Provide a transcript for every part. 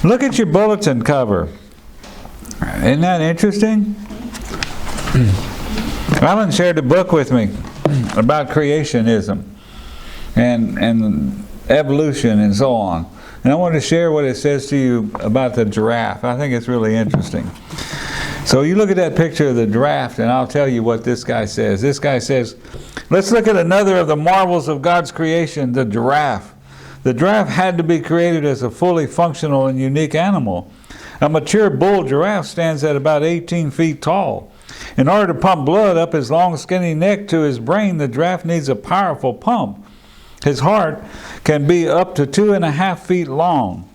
Look at your bulletin cover. Isn't that interesting? Alan shared a book with me about creationism and evolution and so on. And I want to share what it says to you about the giraffe. I think it's really interesting. So you look at that picture of the giraffe, and I'll tell you what this guy says. This guy says, let's look at another of the marvels of God's creation, the giraffe. The giraffe had to be created as a fully functional and unique animal. A mature bull giraffe stands at about 18 feet tall. In order to pump blood up his long skinny neck to his brain, the giraffe needs a powerful pump. His heart can be up to 2.5 feet long.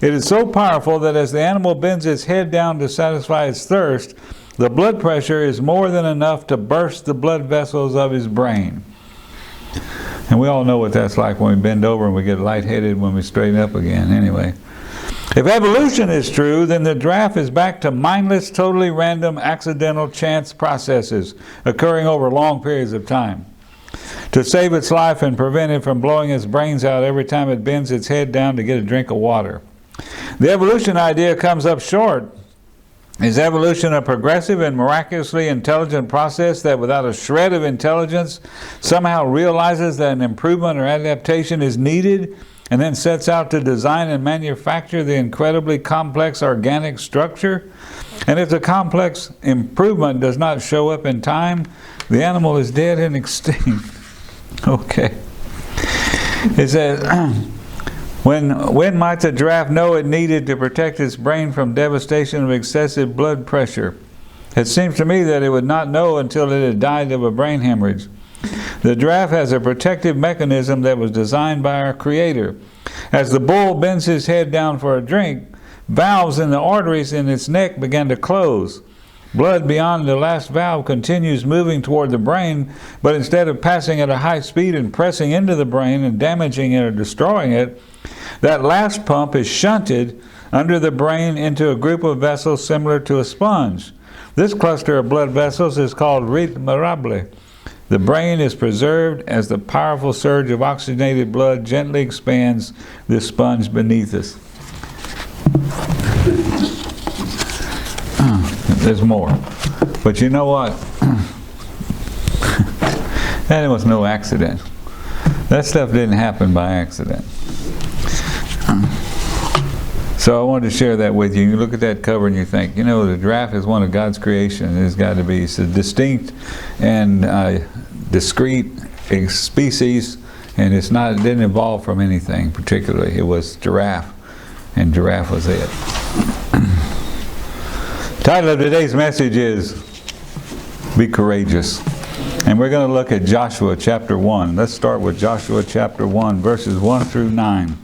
It is so powerful that as the animal bends its head down to satisfy its thirst, the blood pressure is more than enough to burst the blood vessels of his brain. And we all know what that's like when we bend over and we get lightheaded when we straighten up again. Anyway, if evolution is true, then the giraffe is back to mindless, totally random, accidental chance processes occurring over long periods of time. To save its life and prevent it from blowing its brains out every time it bends its head down to get a drink of water. The evolution idea comes up short. Is evolution a progressive and miraculously intelligent process that without a shred of intelligence somehow realizes that an improvement or adaptation is needed and then sets out to design and manufacture the incredibly complex organic structure? And if the complex improvement does not show up in time, the animal is dead and extinct. Okay. It says, when might the giraffe know it needed to protect its brain from devastation of excessive blood pressure? It seems to me that it would not know until it had died of a brain hemorrhage. The giraffe has a protective mechanism that was designed by our Creator. As the bull bends his head down for a drink, valves in the arteries in its neck begin to close. Blood beyond the last valve continues moving toward the brain, but instead of passing at a high speed and pressing into the brain and damaging it or destroying it, that last pump is shunted under the brain into a group of vessels similar to a sponge. This cluster of blood vessels is called rete mirabile. The brain is preserved as the powerful surge of oxygenated blood gently expands this sponge beneath us. There's more. But you know what? That was no accident. That stuff didn't happen by accident. So I wanted to share that with you. You look at that cover and you think, you know, the giraffe is one of God's creation. It's got to be a distinct and discrete species, and it didn't evolve from anything particularly. It was giraffe, and giraffe was it. The title of today's message is Be Courageous. And we're going to look at Joshua chapter 1. Let's start with Joshua chapter 1, verses 1 through 9.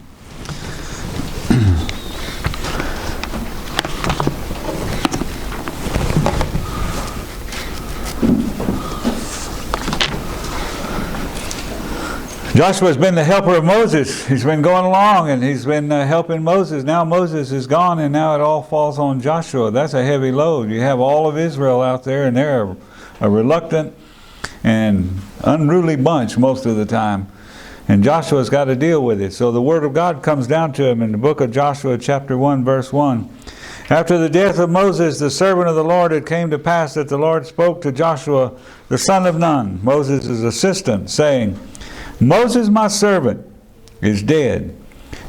Joshua's been the helper of Moses. He's been going along and he's been helping Moses. Now Moses is gone and now it all falls on Joshua. That's a heavy load. You have all of Israel out there and they're a reluctant and unruly bunch most of the time. And Joshua's got to deal with it. So the word of God comes down to him in the book of Joshua chapter 1 verse 1. After the death of Moses, the servant of the Lord, it came to pass that the Lord spoke to Joshua, the son of Nun, Moses' assistant, saying, Moses, my servant, is dead.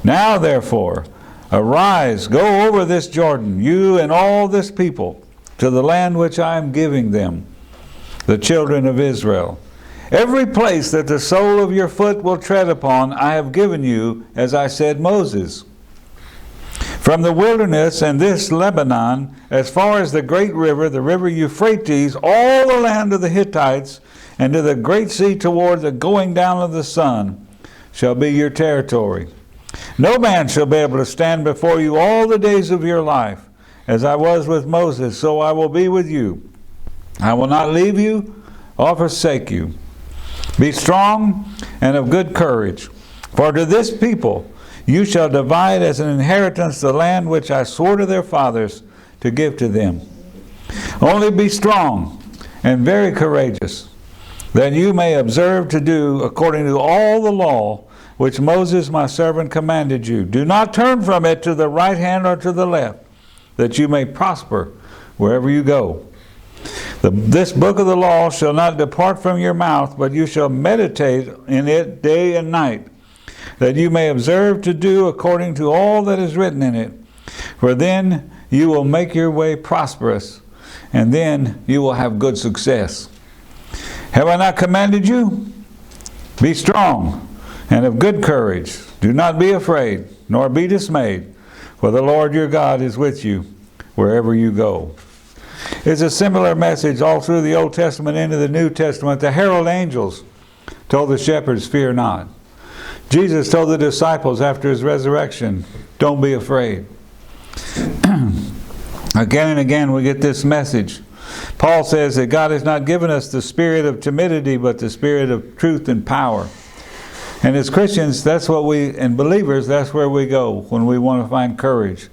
Now, therefore, arise, go over this Jordan, you and all this people, to the land which I am giving them, the children of Israel. Every place that the sole of your foot will tread upon, I have given you, as I said Moses. From the wilderness and this Lebanon, as far as the great river, the river Euphrates, all the land of the Hittites, and to the great sea toward the going down of the sun, shall be your territory. No man shall be able to stand before you all the days of your life. As I was with Moses, so I will be with you. I will not leave you or forsake you. Be strong and of good courage, for to this people you shall divide as an inheritance the land which I swore to their fathers to give to them. Only be strong and very courageous, that you may observe to do according to all the law which Moses my servant commanded you. Do not turn from it to the right hand or to the left, that you may prosper wherever you go. This book of the law shall not depart from your mouth, but you shall meditate in it day and night, that you may observe to do according to all that is written in it. For then you will make your way prosperous, and then you will have good success. Have I not commanded you? Be strong and of good courage. Do not be afraid, nor be dismayed, for the Lord your God is with you wherever you go. It's a similar message all through the Old Testament into the New Testament. The herald angels told the shepherds, fear not. Jesus told the disciples after his resurrection, don't be afraid. Again and again we get this message. Paul says that God has not given us the spirit of timidity, but the spirit of truth and power. And as Christians, that's what and believers, that's where we go when we want to find courage.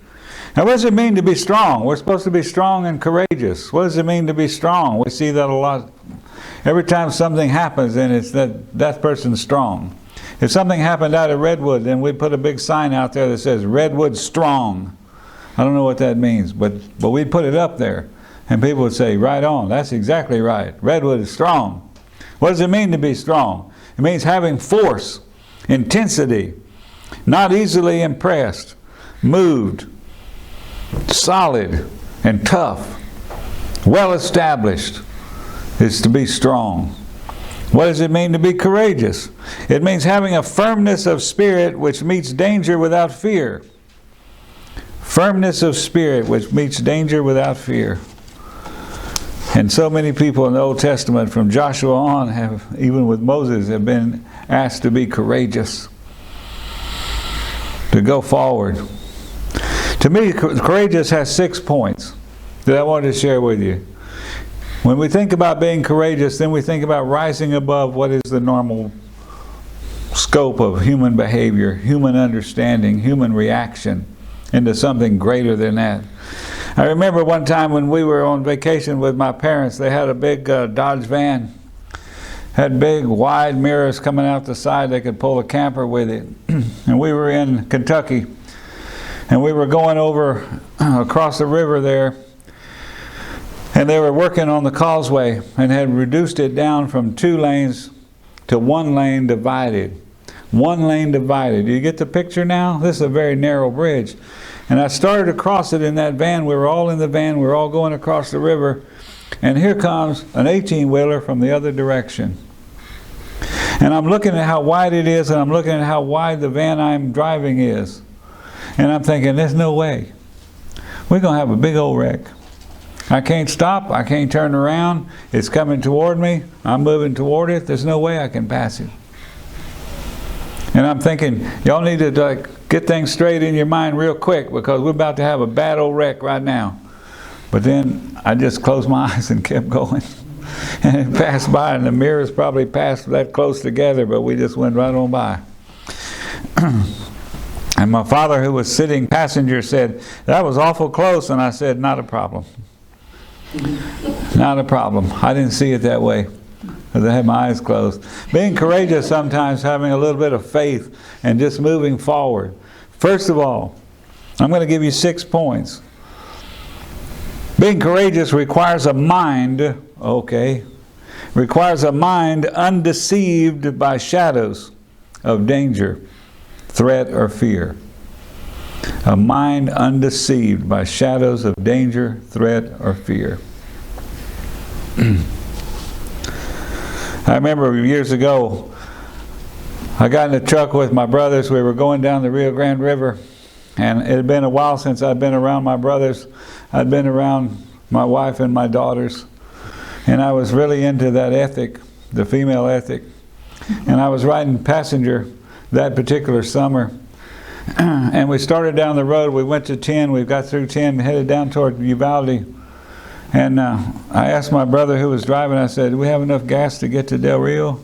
Now, what does it mean to be strong? We're supposed to be strong and courageous. What does it mean to be strong? We see that a lot. Every time something happens, then it's that person's strong. If something happened out at Redwood, then we put a big sign out there that says, Redwood strong. I don't know what that means, but we'd put it up there. And people would say, right on, that's exactly right. Redwood is strong. What does it mean to be strong? It means having force, intensity, not easily impressed, moved, solid and tough, well established is to be strong. What does it mean to be courageous? It means having a firmness of spirit which meets danger without fear. Firmness of spirit which meets danger without fear. And so many people in the Old Testament from Joshua on have, even with Moses, have been asked to be courageous, to go forward. To me, courageous has 6 points that I wanted to share with you. When we think about being courageous, then we think about rising above what is the normal scope of human behavior, human understanding, human reaction, into something greater than that. I remember one time when we were on vacation with my parents, they had a big Dodge van. Had big wide mirrors coming out the side, they could pull a camper with it. And we were in Kentucky. And we were going over across the river there, and they were working on the causeway and had reduced it down from 2 lanes to 1 lane divided. 1 lane divided. Do you get the picture now? This is a very narrow bridge. And I started across it in that van. We were all in the van. We were all going across the river. And here comes an 18-wheeler from the other direction. And I'm looking at how wide it is, and I'm looking at how wide the van I'm driving is. And I'm thinking, there's no way. We're going to have a big old wreck. I can't stop. I can't turn around. It's coming toward me. I'm moving toward it. There's no way I can pass it. And I'm thinking, y'all need to get things straight in your mind real quick, because we're about to have a bad old wreck right now. But then I just closed my eyes and kept going. And it passed by, and the mirrors probably passed that close together, but we just went right on by. And my father, who was sitting passenger, said, that was awful close. And I said, not a problem. Not a problem. I didn't see it that way, because I had my eyes closed. Being courageous sometimes having a little bit of faith and just moving forward. First of all, I'm going to give you 6 points. Being courageous requires a mind, requires a mind undeceived by shadows of danger, threat, or fear. A mind undeceived by shadows of danger, threat, or fear. I remember years ago, I got in a truck with my brothers. We were going down the Rio Grande River, and it had been a while since I'd been around my brothers. I'd been around my wife and my daughters, and I was really into that ethic, the female ethic. And I was riding passenger that particular summer, and we started down the road. We went to 10. We got through 10, headed down toward Uvalde. And I asked my brother who was driving, I said, do we have enough gas to get to Del Rio?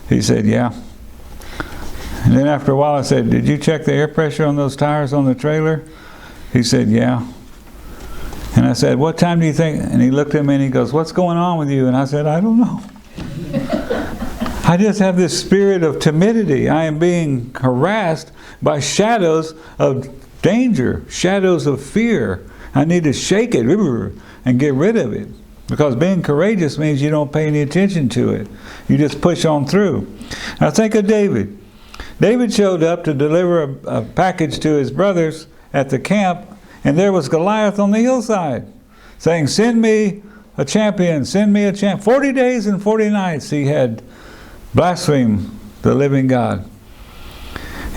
He said, yeah. And then after a while I said, did you check the air pressure on those tires on the trailer? He said, yeah. And I said, what time do you think? And he looked at me and he goes, what's going on with you? And I said, I don't know. I just have this spirit of timidity. I am being harassed by shadows of danger, shadows of fear. I need to shake it and get rid of it. Because being courageous means you don't pay any attention to it. You just push on through. Now think of David. David showed up to deliver a package to his brothers at the camp, and there was Goliath on the hillside saying, send me a champion, send me a champion. 40 days and 40 nights he had blasphemed the living God.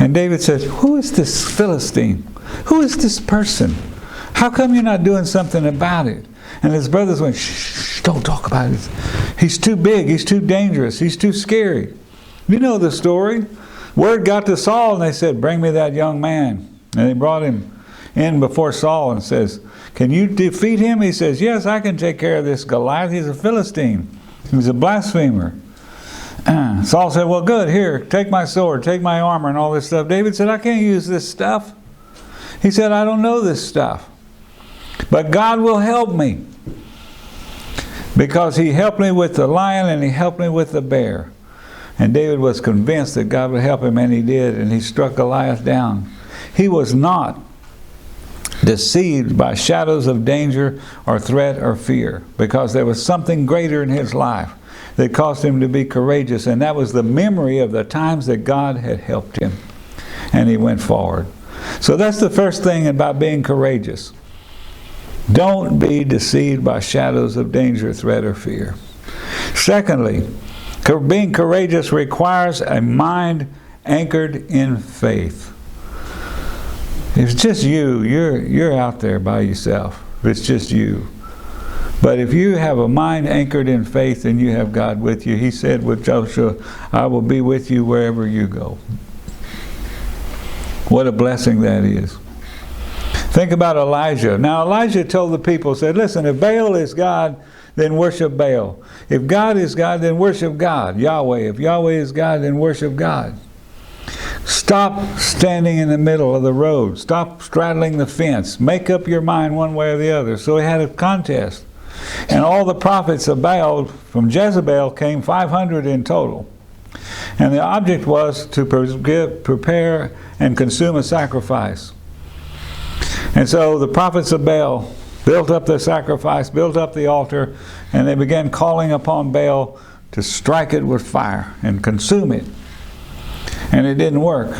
And David said, who is this Philistine? Who is this person? How come you're not doing something about it? And his brothers went, shh, don't talk about it. He's too big, he's too dangerous, he's too scary. You know the story. Word got to Saul and they said, bring me that young man. And they brought him in before Saul and says, can you defeat him? He says, yes, I can take care of this Goliath. He's a Philistine. He's a blasphemer. Saul said, well, good, here, take my sword, take my armor and all this stuff. David said, I can't use this stuff. He said, I don't know this stuff. But God will help me. Because he helped me with the lion and he helped me with the bear. And David was convinced that God would help him, and he did, and he struck Goliath down. He was not deceived by shadows of danger or threat or fear, because there was something greater in his life that caused him to be courageous, and that was the memory of the times that God had helped him. And he went forward. So that's the first thing about being courageous. Don't be deceived by shadows of danger, threat, or fear. Secondly, being courageous requires a mind anchored in faith. If it's just you, you're out there by yourself. If it's just you. But if you have a mind anchored in faith and you have God with you, he said with Joshua, I will be with you wherever you go. What a blessing that is. Think about Elijah. Now Elijah told the people, said, listen, if Baal is God, then worship Baal. If God is God, then worship God, Yahweh. If Yahweh is God, then worship God. Stop standing in the middle of the road. Stop straddling the fence. Make up your mind one way or the other. So he had a contest. And all the prophets of Baal from Jezebel came 500 in total. And the object was to prepare and consume a sacrifice. And so the prophets of Baal built up the sacrifice, built up the altar, and they began calling upon Baal to strike it with fire and consume it. And it didn't work.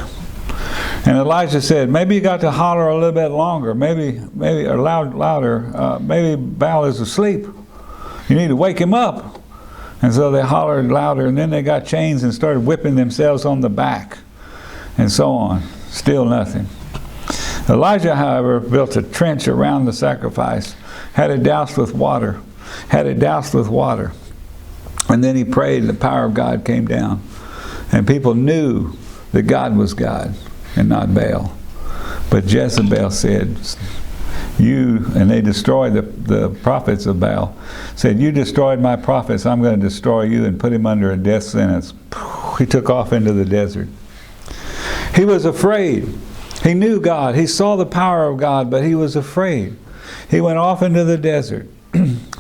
And Elijah said, maybe you got to holler a little bit longer, maybe or louder. Maybe Baal is asleep. You need to wake him up. And so they hollered louder, and then they got chains and started whipping themselves on the back, and so on. Still nothing. Elijah, however, built a trench around the sacrifice, had it doused with water, and then he prayed, and the power of God came down. And people knew that God was God and not Baal. But Jezebel said, and they destroyed the prophets of Baal, said, you destroyed my prophets, I'm going to destroy you, and put him under a death sentence. He took off into the desert. He was afraid. He knew God. He saw the power of God, but he was afraid. He went off into the desert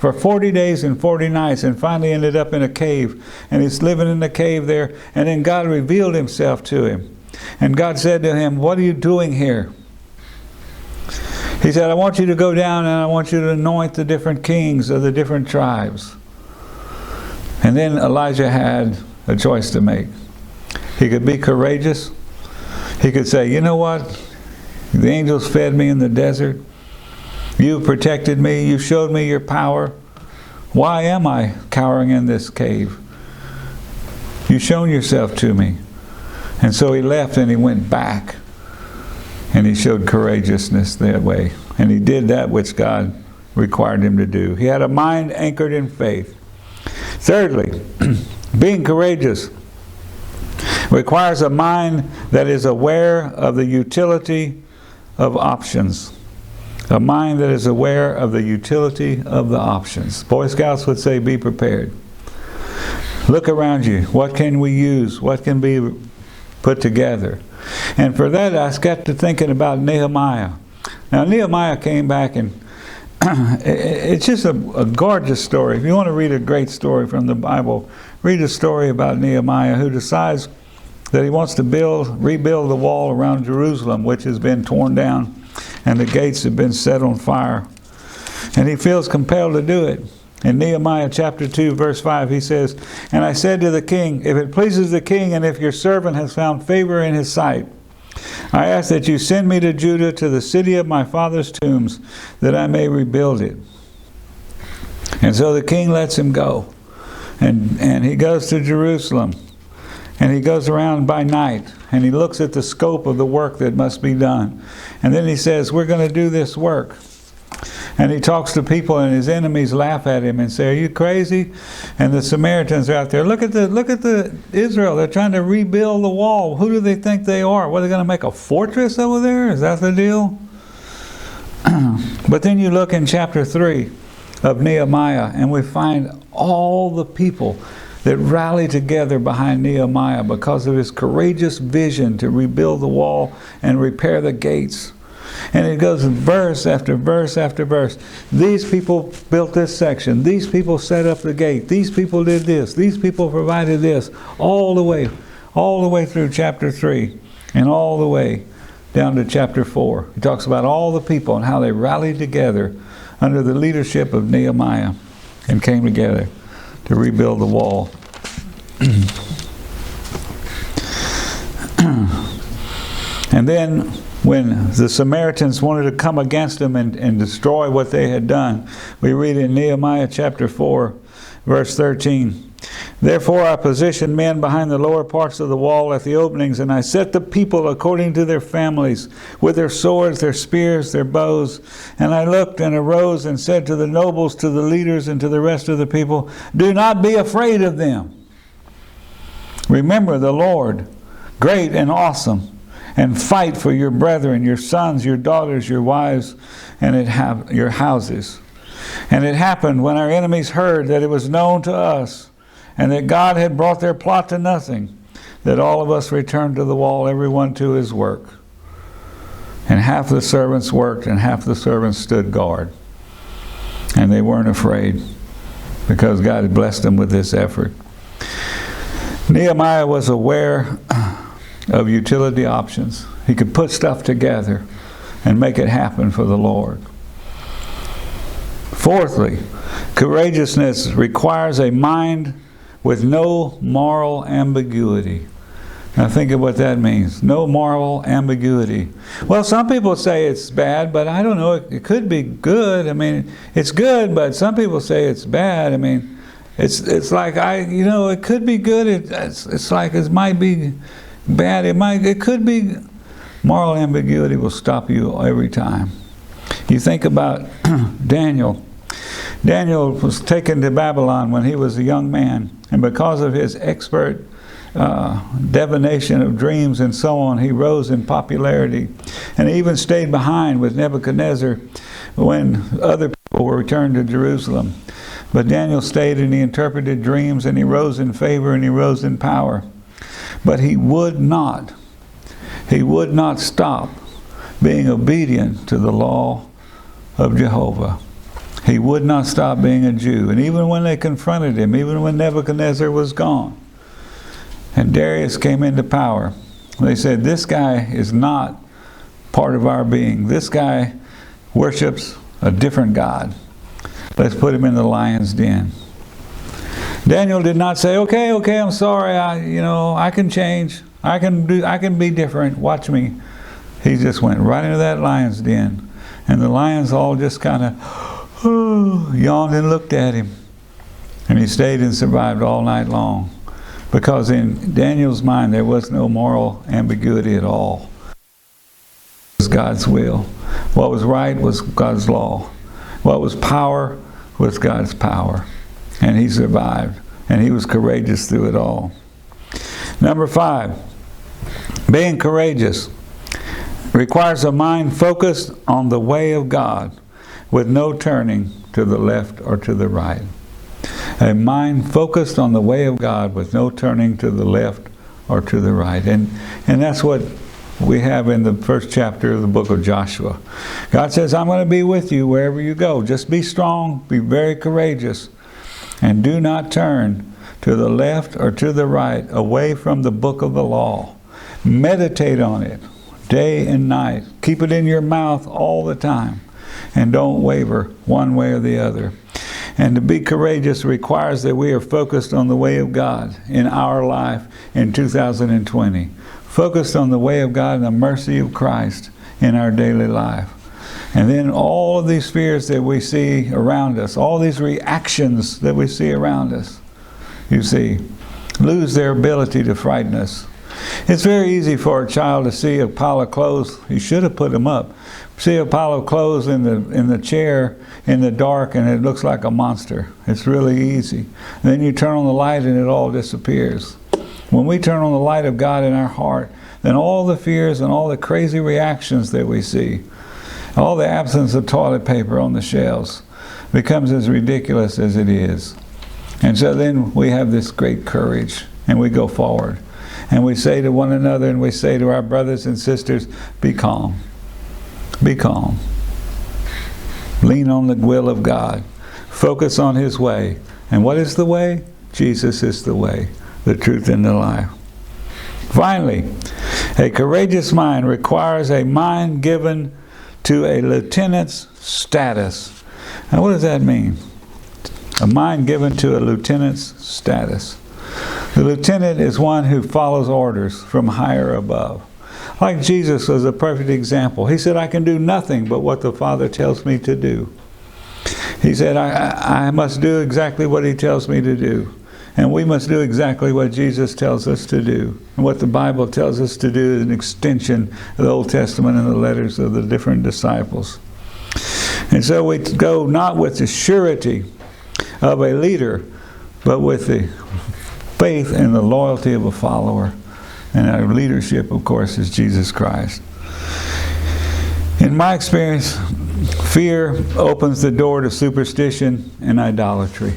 for 40 days and 40 nights and finally ended up in a cave. And he's living in the cave there. And then God revealed himself to him. And God said to him, what are you doing here? He said, I want you to go down and I want you to anoint the different kings of the different tribes. And then Elijah had a choice to make. He could be courageous. He could say, you know what? The angels fed me in the desert. You protected me. You showed me your power. Why am I cowering in this cave? You've shown yourself to me. And so he left and he went back. And he showed courageousness that way. And he did that which God required him to do. He had a mind anchored in faith. Thirdly, being courageous requires a mind that is aware of the utility of options. A mind that is aware of the utility of the options. Boy Scouts would say, be prepared. Look around you. What can we use? What can be put together? And for that, I got to thinking about Nehemiah. Now, Nehemiah came back and it's just a gorgeous story. If you want to read a great story from the Bible, read a story about Nehemiah, who decides that he wants to rebuild the wall around Jerusalem, which has been torn down, and the gates have been set on fire. And he feels compelled to do it. In Nehemiah chapter 2, verse 5, he says, "And I said to the king, if it pleases the king, and if your servant has found favor in his sight, I ask that you send me to Judah, to the city of my father's tombs, that I may rebuild it." And so the king lets him go. And he goes to Jerusalem. And he goes around by night. And he looks at the scope of the work that must be done. And then he says, we're going to do this work. And he talks to people, and his enemies laugh at him and say, "Are you crazy?" And the Samaritans are out there. Look at the Israel. They're trying to rebuild the wall. Who do they think they are? What, are they going to make a fortress over there? Is that the deal? But then you look in chapter 3 of Nehemiah, and we find all the people that rally together behind Nehemiah because of his courageous vision to rebuild the wall and repair the gates. And it goes verse after verse after verse. These people built this section. These people set up the gate. These people did this. These people provided this. All the way through chapter 3 and all the way down to chapter 4. He talks about all the people and how they rallied together under the leadership of Nehemiah and came together to rebuild the wall. And then when the Samaritans wanted to come against them and destroy what they had done, we read in Nehemiah chapter 4, verse 13, "Therefore I positioned men behind the lower parts of the wall at the openings, and I set the people according to their families, with their swords, their spears, their bows. And I looked and arose and said to the nobles, to the leaders, and to the rest of the people, do not be afraid of them. Remember the Lord, great and awesome, and fight for your brethren, your sons, your daughters, your wives, and your houses. And it happened when our enemies heard that it was known to us, and that God had brought their plot to nothing, that all of us returned to the wall, everyone to his work. And half the servants worked, and half the servants stood guard. And they weren't afraid, because God had blessed them with this effort." Nehemiah was aware of utility options. He could put stuff together and make it happen for the Lord. Fourthly, courageousness requires a mind with no moral ambiguity. Now think of what that means. No moral ambiguity. Well, some people say it's bad, but I don't know. It could be good. I mean, it's good, but some people say it's bad. I mean, it's like it could be good. It's like it might be bad. It could be. Moral ambiguity will stop you every time. You think about Daniel. Daniel was taken to Babylon when he was a young man, and because of his expert divination of dreams and so on, he rose in popularity. And he even stayed behind with Nebuchadnezzar when other people were returned to Jerusalem. But Daniel stayed, and he interpreted dreams, and he rose in favor, and he rose in power. But he would not stop being obedient to the law of Jehovah. He would not stop being a Jew. And even when they confronted him, even when Nebuchadnezzar was gone, and Darius came into power, they said, this guy is not part of our being. This guy worships a different God. Let's put him in the lion's den. Daniel did not say, okay, I'm sorry, I can change. I can be different. Watch me. He just went right into that lion's den. And the lions all just kind of yawned and looked at him. And he stayed and survived all night long. Because in Daniel's mind, there was no moral ambiguity at all. It was God's will. What was right was God's law. What was power was God's power. And he survived. And he was courageous through it all. Number 5, being courageous requires a mind focused on the way of God with no turning to the left or to the right. A mind focused on the way of God with no turning to the left or to the right. And that's what we have in the first chapter of the book of Joshua. God says, I'm going to be with you wherever you go. Just be strong, be very courageous, and do not turn to the left or to the right away from the book of the law. Meditate on it day and night. Keep it in your mouth all the time, and don't waver one way or the other. And to be courageous requires that we are focused on the way of God in our life in 2020. Focused on the way of God and the mercy of Christ in our daily life. And then all of these fears that we see around us, all these reactions that we see around us, you see, lose their ability to frighten us. It's very easy for a child to see a pile of clothes. You should have put them up. See a pile of clothes in the chair in the dark, and it looks like a monster. It's really easy. And then you turn on the light and it all disappears. When we turn on the light of God in our heart, then all the fears and all the crazy reactions that we see, all the absence of toilet paper on the shelves, becomes as ridiculous as it is. And so then we have this great courage, and we go forward. And we say to one another, and we say to our brothers and sisters, be calm. Be calm. Lean on the will of God. Focus on His way. And what is the way? Jesus is the way, the truth, and the life. Finally, a courageous mind requires a mind given to a lieutenant's status. Now what does that mean? A mind given to a lieutenant's status. The lieutenant is one who follows orders from higher above. Like Jesus was a perfect example. He said, I can do nothing but what the Father tells me to do. He said, I must do exactly what He tells me to do. And we must do exactly what Jesus tells us to do. And what the Bible tells us to do is an extension of the Old Testament and the letters of the different disciples. And so we go not with the surety of a leader, but with the faith and the loyalty of a follower. And our leadership, of course, is Jesus Christ. In my experience, fear opens the door to superstition and idolatry.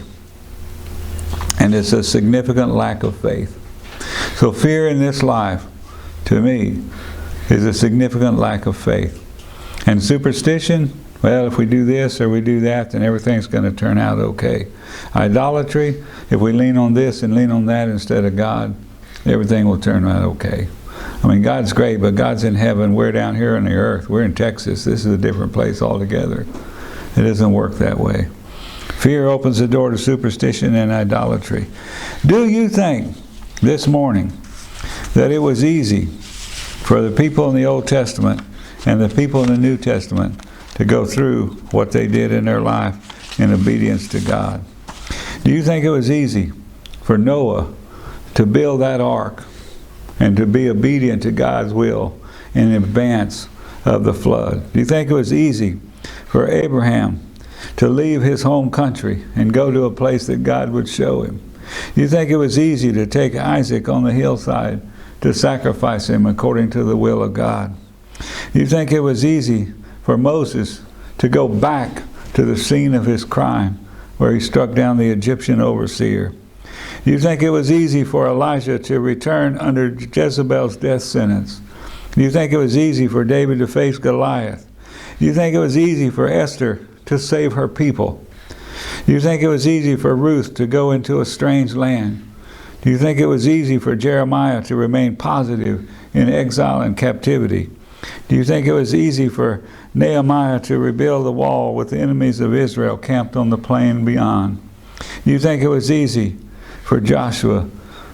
And it's a significant lack of faith. So fear in this life, to me, is a significant lack of faith. And superstition, well, if we do this or we do that, then everything's going to turn out okay. Idolatry, if we lean on this and lean on that instead of God, everything will turn out okay. I mean, God's great, but God's in heaven. We're down here on the earth. We're in Texas. This is a different place altogether. It doesn't work that way. Fear opens the door to superstition and idolatry. Do you think this morning that it was easy for the people in the Old Testament and the people in the New Testament to go through what they did in their life in obedience to God? Do you think it was easy for Noah to build that ark and to be obedient to God's will in advance of the flood? Do you think it was easy for Abraham to leave his home country and go to a place that God would show him? Do you think it was easy to take Isaac on the hillside to sacrifice him according to the will of God? Do you think it was easy for Moses to go back to the scene of his crime where he struck down the Egyptian overseer? Do you think it was easy for Elijah to return under Jezebel's death sentence? Do you think it was easy for David to face Goliath? Do you think it was easy for Esther to save her people? Do you think it was easy for Ruth to go into a strange land? Do you think it was easy for Jeremiah to remain positive in exile and captivity? Do you think it was easy for Nehemiah to rebuild the wall with the enemies of Israel camped on the plain beyond? Do you think it was easy for Joshua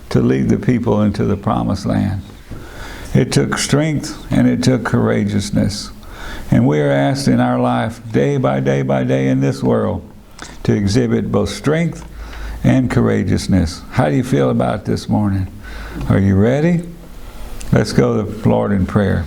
to lead the people into the promised land? It took strength and it took courageousness. And we are asked in our life, day by day in this world, to exhibit both strength and courageousness. How do you feel about it this morning? Are you ready? Let's go to the Lord in prayer.